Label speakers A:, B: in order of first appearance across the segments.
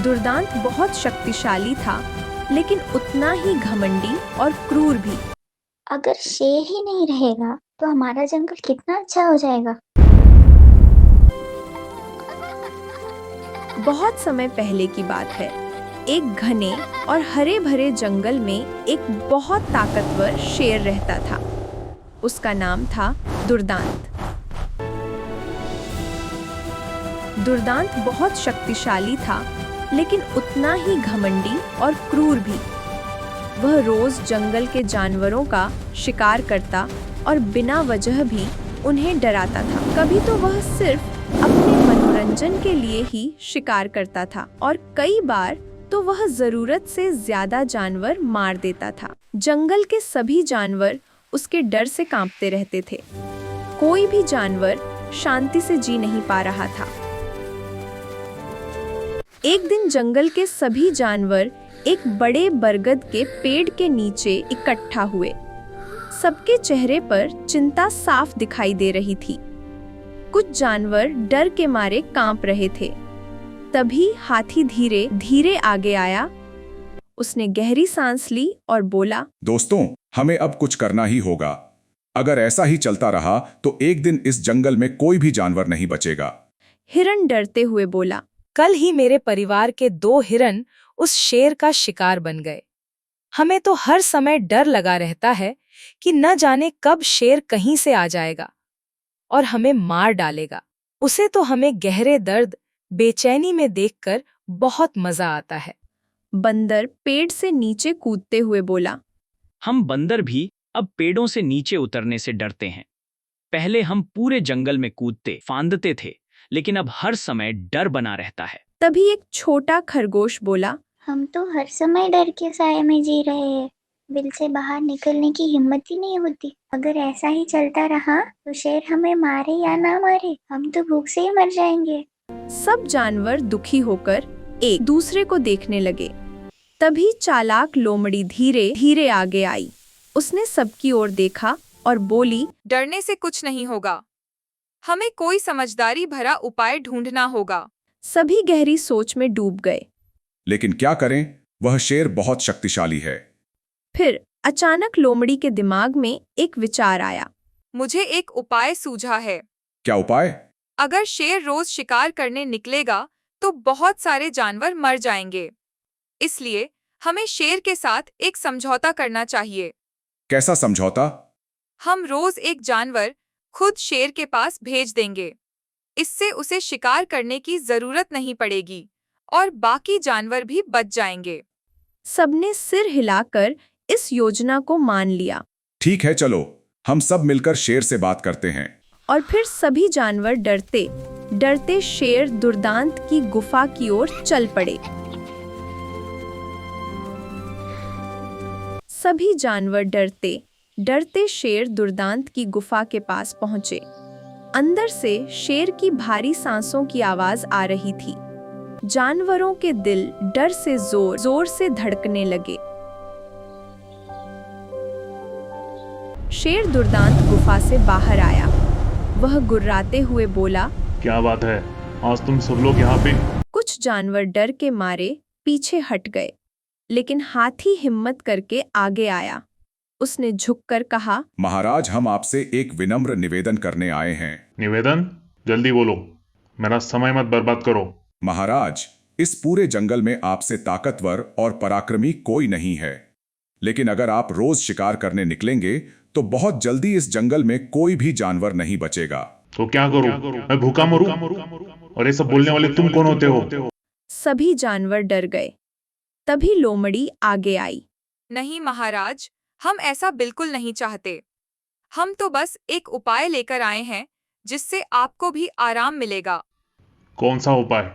A: दुर्दांत बहुत शक्तिशाली था, लेकिन उतना ही घमंडी और क्रूर भी।
B: अगर शेर ही नहीं रहेगा तो हमारा जंगल कितना अच्छा हो जाएगा।
A: बहुत समय पहले की बात है। एक घने और हरे भरे जंगल में एक बहुत ताकतवर शेर रहता था। उसका नाम था दुर्दांत। दुर्दांत बहुत शक्तिशाली था, लेकिन उतना ही घमंडी और क्रूर भी। वह रोज जंगल के जानवरों का शिकार करता और बिना वजह भी उन्हें डराता था। कभी तो वह सिर्फ अपने मनोरंजन के लिए ही शिकार करता था और कई बार तो वह जरूरत से ज्यादा जानवर मार देता था। जंगल के सभी जानवर उसके डर से कांपते रहते थे। कोई भी जानवर शांति से जी नहीं पा रहा था। एक दिन जंगल के सभी जानवर एक बड़े बरगद के पेड़ के नीचे इकट्ठा हुए। सबके चेहरे पर चिंता साफ दिखाई दे रही थी। कुछ जानवर डर के मारे कांप रहे थे। तभी हाथी धीरे धीरे आगे आया। उसने गहरी सांस ली और बोला,
C: दोस्तों, हमें अब कुछ करना ही होगा। अगर ऐसा ही चलता रहा तो एक दिन इस जंगल में कोई भी जानवर नहीं बचेगा।
A: हिरन डरते हुए बोला,
D: कल ही मेरे परिवार के 2 हिरन उस शेर का शिकार बन गए। हमें तो हर समय डर लगा रहता है कि न जाने कब शेर कहीं से आ जाएगा और हमें मार डालेगा। उसे तो हमें गहरे दर्द, बेचैनी में देखकर बहुत मजा आता है।
A: बंदर पेड़ से नीचे कूदते हुए बोला,
E: हम बंदर भी अब पेड़ों से नीचे उतरने से डरते हैं। पहले हम पूरे जंगल में कूदते फांदते थे, लेकिन अब हर समय डर बना रहता है।
A: तभी एक छोटा खरगोश बोला,
B: हम तो हर समय डर के साए में जी रहे हैं। बिल से बाहर निकलने की हिम्मत ही नहीं होती। अगर ऐसा ही चलता रहा तो शेर हमें मारे या ना मारे, हम तो भूख से ही मर जाएंगे।
A: सब जानवर दुखी होकर एक दूसरे को देखने लगे। तभी चालाक लोमड़ी धीरे धीरे आगे आई। उसने सबकी ओर देखा और बोली,
F: डरने से कुछ नहीं होगा। हमें कोई समझदारी भरा उपाय ढूंढना होगा।
A: सभी गहरी सोच में डूब गए।
C: लेकिन क्या करें, वह शेर बहुत शक्तिशाली है।
A: फिर अचानक लोमड़ी के दिमाग में एक विचार आया।
F: मुझे एक उपाय सूझा है।
C: क्या उपाय?
F: अगर शेर रोज शिकार करने निकलेगा तो बहुत सारे जानवर मर जाएंगे। इसलिए हमें शेर के साथ एक समझौता करना चाहिए।
C: कैसा समझौता?
F: हम रोज एक जानवर खुद शेर के पास भेज देंगे। इससे उसे शिकार करने की जरूरत नहीं पड़ेगी और बाकी जानवर भी बच जाएंगे।
A: सबने सिर हिलाकर इस योजना को मान लिया।
C: ठीक है, चलो हम सब मिलकर शेर से बात करते हैं।
A: और फिर सभी जानवर डरते डरते शेर दुर्दांत की गुफा की ओर चल पड़े। सभी जानवर डरते डरते शेर दुर्दांत की गुफा के पास पहुंचे। अंदर से शेर की भारी सांसों की आवाज आ रही थी। जानवरों के दिल डर से जोर जोर से धड़कने लगे। शेर दुर्दांत गुफा से बाहर आया। वह गुर्राते हुए बोला,
G: क्या बात है, आज तुम सब लोग यहाँ पे?
A: कुछ जानवर डर के मारे पीछे हट गए, लेकिन हाथी हिम्मत करके आगे आया। उसने झुककर कहा,
C: महाराज, हम आपसे एक विनम्र निवेदन करने आए हैं।
G: निवेदन? जल्दी बोलो, मेरा समय मत बर्बाद करो।
C: महाराज, इस पूरे जंगल में आपसे ताकतवर और पराक्रमी कोई नहीं है। लेकिन अगर आप रोज शिकार करने निकलेंगे तो बहुत जल्दी इस जंगल में कोई भी जानवर नहीं बचेगा।
G: तो क्या करूं? मैं भूखा मरूं? और ये सब बोलने वाले तुम कौन होते हो?
A: सभी जानवर डर गए। तभी लोमड़ी आगे आई।
F: नहीं महाराज, हम ऐसा बिल्कुल नहीं चाहते। हम तो बस एक उपाय लेकर आए हैं जिससे आपको भी आराम मिलेगा।
G: कौन सा उपाय?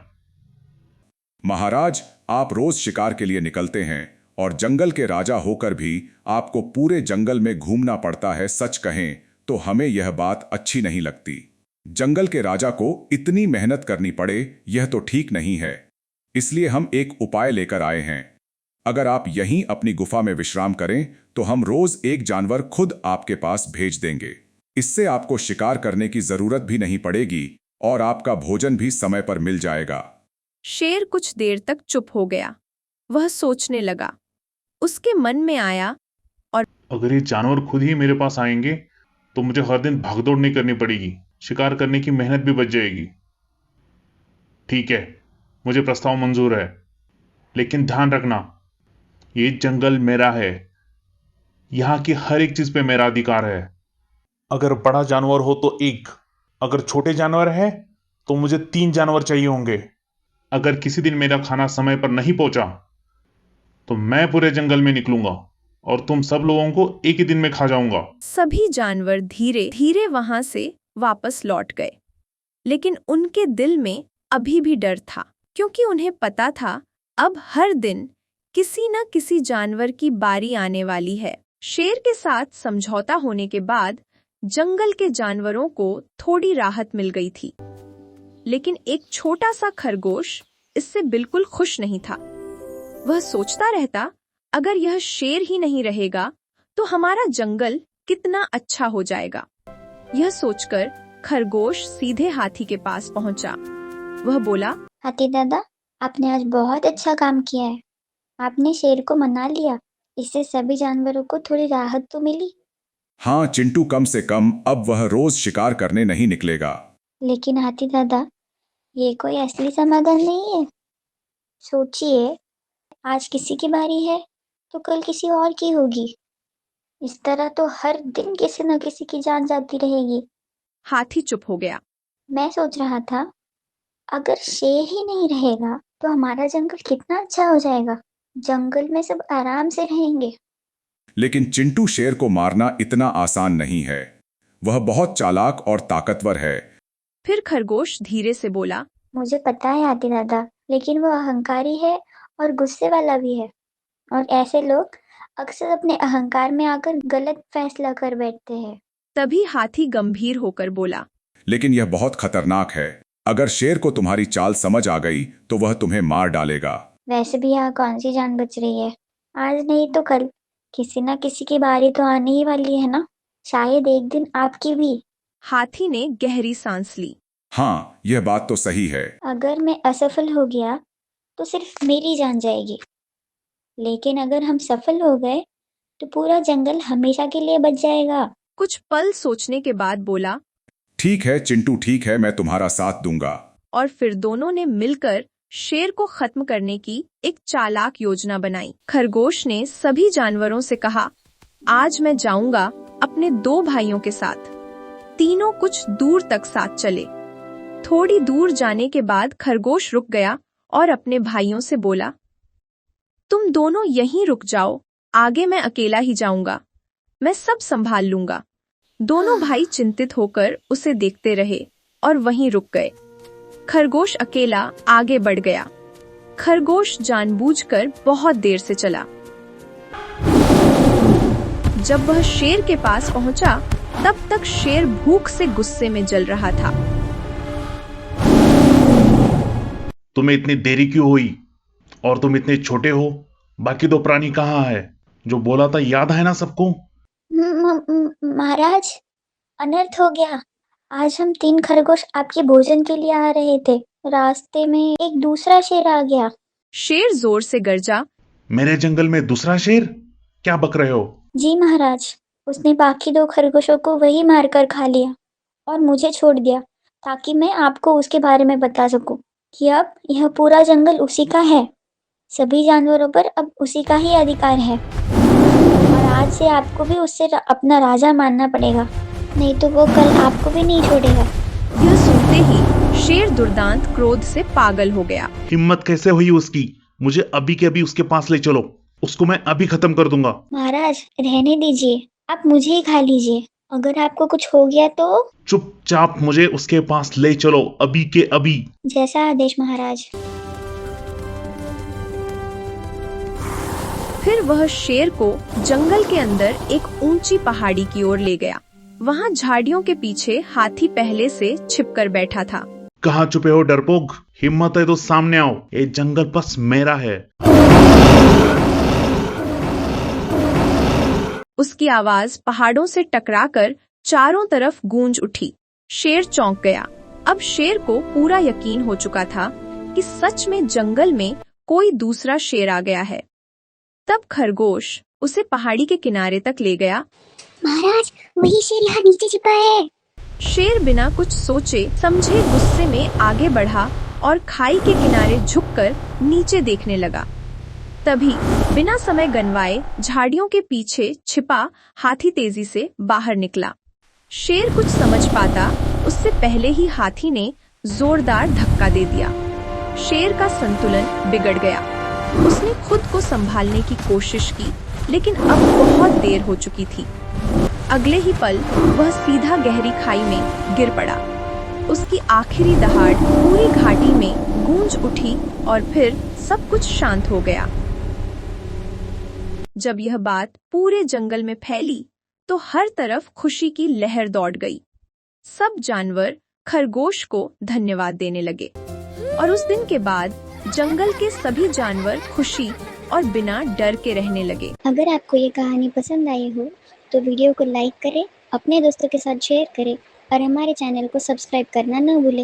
C: महाराज, आप रोज शिकार के लिए निकलते हैं और जंगल के राजा होकर भी आपको पूरे जंगल में घूमना पड़ता है। सच कहें तो हमें यह बात अच्छी नहीं लगती। जंगल के राजा को इतनी मेहनत करनी पड़े, यह तो ठीक नहीं है। इसलिए हम एक उपाय लेकर आए हैं। अगर आप यहीं अपनी गुफा में विश्राम करें तो हम रोज एक जानवर खुद आपके पास भेज देंगे। इससे आपको शिकार करने की जरूरत भी नहीं पड़ेगी और आपका भोजन भी समय पर मिल जाएगा।
A: शेर कुछ देर तक चुप हो गया। वह सोचने लगा। उसके मन में आया,
G: अगर ये जानवर खुद ही मेरे पास आएंगे तो मुझे हर दिन भागदौड़ नहीं करनी पड़ेगी, शिकार करने की मेहनत भी बच जाएगी। ठीक है, मुझे प्रस्ताव मंजूर है, लेकिन ध्यान रखना, ये जंगल मेरा है, यहाँ की हर एक चीज पे मेरा अधिकार है। अगर बड़ा जानवर हो तो एक, अगर छोटे जानवर है तो मुझे 3 जानवर चाहिए होंगे। अगर किसी दिन मेरा खाना समय पर नहीं पहुंचा तो मैं पूरे जंगल में निकलूंगा और तुम सब लोगों को एक ही दिन में खा जाऊंगा।
A: सभी जानवर धीरे धीरे वहां से वापस लौट गए। लेकिन उनके दिल में अभी भी डर था, क्योंकि उन्हें पता था अब हर दिन किसी न किसी जानवर की बारी आने वाली है। शेर के साथ समझौता होने के बाद जंगल के जानवरों को थोड़ी राहत मिल गई थी, लेकिन एक छोटा सा खरगोश इससे बिल्कुल खुश नहीं था। वह सोचता रहता, अगर यह शेर ही नहीं रहेगा तो हमारा जंगल कितना अच्छा हो जाएगा। यह सोचकर खरगोश सीधे हाथी के पास पहुंचा। वह बोला,
B: हाथी दादा, आपने आज बहुत अच्छा काम किया है। आपने शेर को मना लिया, इससे सभी जानवरों को थोड़ी राहत तो मिली।
C: हाँ चिंटू, कम से कम अब वह रोज शिकार करने नहीं निकलेगा।
B: लेकिन हाथी दादा, ये कोई असली समाधान नहीं है। सोचिए, आज किसी की बारी है तो कल किसी और की होगी। इस तरह तो हर दिन किसी न किसी की जान जाती रहेगी।
A: हाथी चुप हो गया।
B: मैं सोच रहा था, अगर शेर ही नहीं रहेगा तो हमारा जंगल कितना अच्छा हो जाएगा। जंगल में सब आराम से रहेंगे।
C: लेकिन चिंटू, शेर को मारना इतना आसान नहीं है। वह बहुत चालाक और ताकतवर है।
A: फिर खरगोश धीरे से बोला,
B: मुझे पता है हाथी दादा, लेकिन वो अहंकारी है और गुस्से वाला भी है। और ऐसे लोग अक्सर अपने अहंकार में आकर गलत फैसला कर बैठते हैं।
A: तभी हाथी गंभीर होकर बोला,
C: लेकिन यह बहुत खतरनाक है। अगर शेर को तुम्हारी चाल समझ आ गई तो वह तुम्हें मार डालेगा।
B: वैसे भी यहाँ कौन सी जान बच रही है? आज नहीं तो कल किसी न किसी की बारी तो आने ही वाली है ना। शायद एक दिन आपकी भी।
A: हाथी ने गहरी सांस ली।
C: हाँ, यह बात तो सही है।
B: अगर मैं असफल हो गया तो सिर्फ मेरी जान जाएगी, लेकिन अगर हम सफल हो गए तो पूरा जंगल हमेशा के लिए बच जाएगा।
A: कुछ पल सोचने के बाद बोला,
C: ठीक है चिंटू, ठीक है, मैं तुम्हारा साथ दूंगा।
A: और फिर दोनों ने मिलकर शेर को खत्म करने की एक चालाक योजना बनाई। खरगोश ने सभी जानवरों से कहा, आज मैं जाऊंगा अपने 2 भाइयों के साथ। तीनों कुछ दूर तक साथ चले। थोड़ी दूर जाने के बाद खरगोश रुक गया और अपने भाइयों से बोला, तुम दोनों यहीं रुक जाओ, आगे मैं अकेला ही जाऊंगा, मैं सब संभाल लूंगा। दोनों भाई चिंतित होकर उसे देखते रहे और वहीं रुक गए। खरगोश अकेला आगे बढ़ गया। खरगोश जानबूझकर बहुत देर से चला। जब वह शेर के पास पहुंचा, तब तक शेर भूख से गुस्से में जल रहा था।
G: तुम्हें इतनी देरी क्यों हुई? और तुम इतने छोटे हो, बाकी 2 प्राणी कहाँ है? जो बोला था याद है ना सबको?
B: महाराज, अनर्थ हो गया। आज हम 3 खरगोश आपके भोजन के लिए आ रहे थे। रास्ते में एक दूसरा शेर आ गया।
A: शेर जोर से गरजा,
G: मेरे जंगल में दूसरा शेर? क्या बक रहे हो?
B: जी महाराज, उसने बाकी 2 खरगोशों को वही मारकर खा लिया और मुझे छोड़ दिया, ताकि मैं आपको उसके बारे में बता सकूं कि अब यह पूरा जंगल उसी का है। सभी जानवरों पर अब उसी का ही अधिकार है और आज से आपको भी उससे अपना राजा मानना पड़ेगा, नहीं तो वो कल आपको भी नहीं छोड़ेगा।
A: यह सुनते ही शेर दुर्दांत क्रोध से पागल हो गया।
G: हिम्मत कैसे हुई उसकी? मुझे अभी के अभी उसके पास ले चलो, उसको मैं अभी खत्म कर दूंगा।
B: महाराज, रहने दीजिए, आप मुझे ही खा लीजिए। अगर आपको कुछ हो गया तो?
G: चुपचाप मुझे उसके पास ले चलो, अभी के अभी।
B: जैसा आदेश महाराज।
A: फिर वह शेर को जंगल के अंदर एक ऊंची पहाड़ी की ओर ले गया। वहां झाड़ियों के पीछे हाथी पहले से छिपकर बैठा था।
G: कहाँ छुपे हो डरपोक? हिम्मत है तो सामने आओ, ये जंगल बस मेरा है।
A: उसकी आवाज पहाड़ों से टकराकर चारों तरफ गूंज उठी। शेर चौंक गया। अब शेर को पूरा यकीन हो चुका था कि सच में जंगल में कोई दूसरा शेर आ गया है। तब खरगोश उसे पहाड़ी के किनारे तक ले गया।
B: महाराज, वही शेर यहाँ नीचे छिपा है।
A: शेर बिना कुछ सोचे समझे गुस्से में आगे बढ़ा और खाई के किनारे झुककर नीचे देखने लगा। तभी बिना समय गंवाए झाड़ियों के पीछे छिपा हाथी तेजी से बाहर निकला। शेर कुछ समझ पाता उससे पहले ही हाथी ने जोरदार धक्का दे दिया। शेर का संतुलन बिगड़ गया। उसने खुद को संभालने की कोशिश की, लेकिन अब बहुत देर हो चुकी थी। अगले ही पल वह सीधा गहरी खाई में गिर पड़ा। उसकी आखिरी दहाड़ पूरी घाटी में गूंज उठी और फिर सब कुछ शांत हो गया। जब यह बात पूरे जंगल में फैली तो हर तरफ खुशी की लहर दौड़ गई। सब जानवर खरगोश को धन्यवाद देने लगे और उस दिन के बाद जंगल के सभी जानवर खुशी और बिना डर के रहने लगे।
B: अगर आपको ये कहानी पसंद आई हो तो वीडियो को लाइक करें, अपने दोस्तों के साथ शेयर करें और हमारे चैनल को सब्सक्राइब करना न भूलें।